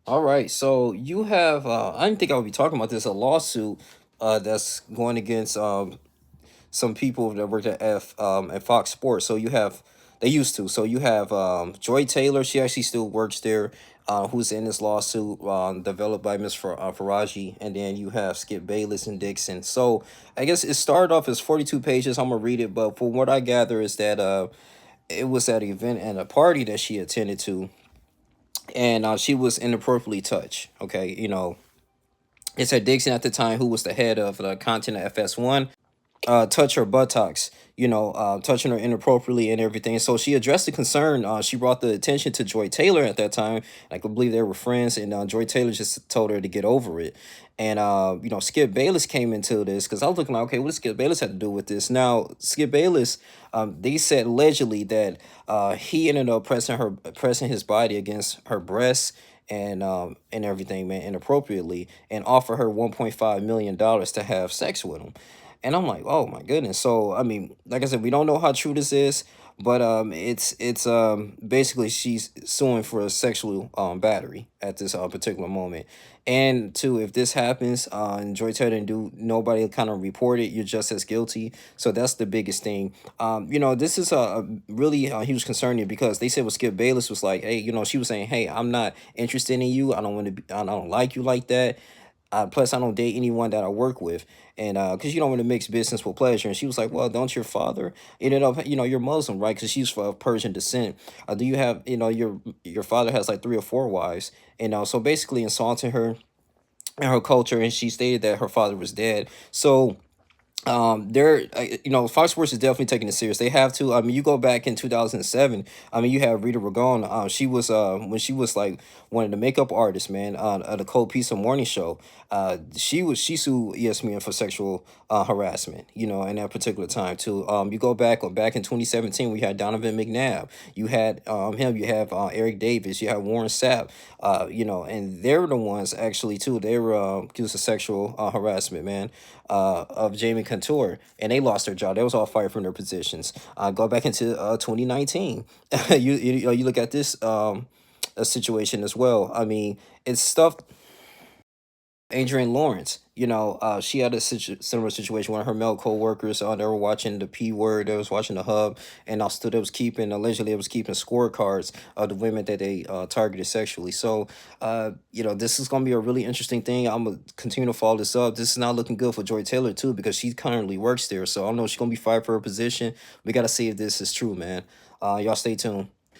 All right, so you have I didn't think I would be talking about this, a lawsuit that's going against some people that work at Fox Sports. So you have they used to. So you have Joy Taylor. She actually still works there. Who's in this lawsuit developed by Faraji, and then you have Skip Bayless and Dixon. So I guess it started off as 42 pages. I'm gonna read it, but from what I gather is that it was at an event and a party that she attended to, and she was inappropriately touched. Okay, it said Dixon at the time, who was the head of the content at FS1, touch her buttocks, touching her inappropriately and everything. So she addressed the concern. She brought the attention to Joy Taylor at that time. I could believe they were friends, and Joy Taylor just told her to get over it. And Skip Bayless came into this because I was looking like, okay, what does Skip Bayless have to do with this? Now, Skip Bayless, they said allegedly that he ended up pressing his body against her breasts and everything, man, inappropriately, and offer her $1.5 million to have sex with him. And I'm like, oh my goodness. So I mean, like I said, we don't know how true this is, but it's basically she's suing for a sexual battery at this particular moment. And two, if this happens, and Joy Taylor didn't do, nobody kind of report it, you're just as guilty. So that's the biggest thing. This is a really huge concern here because they said what Skip Bayless was like, hey, she was saying, hey, I'm not interested in you. I don't want to be, I don't like you like that. Plus, I don't date anyone that I work with, and because you don't want to mix business with pleasure. And she was like, "Well, don't your father ended up, you're Muslim, right? Because she's of Persian descent. Do you have, your father has like three or four wives, and so basically insulting her and her culture, and she stated that her father was dead. So they're Fox Sports is definitely taking it serious. They have to. I mean, you go back in 2007. I mean, you have Rita Ragon. She was when she was like one of the makeup artists, man, on the Cold Pizza morning show. She sued ESPN for sexual harassment, in that particular time too. You go back in 2017, we had Donovan McNabb. You had him. You have Eric Davis. You have Warren Sapp. And they're the ones actually too. They were accused of sexual harassment, man, of Jamie Couture, and they lost their job. They was all fired from their positions. Go back into 2019. You look at this a situation as well. I mean, it's stuff. Adrian Lawrence, she had a similar situation. One of her male co-workers, they were watching the P Word, they was watching the Hub, and also they was allegedly it was keeping scorecards of the women that they targeted sexually. So, this is gonna be a really interesting thing. I'm gonna continue to follow this up. This is not looking good for Joy Taylor too because she currently works there. So I don't know if she's gonna be fired for her position. We gotta see if this is true, man. Y'all stay tuned.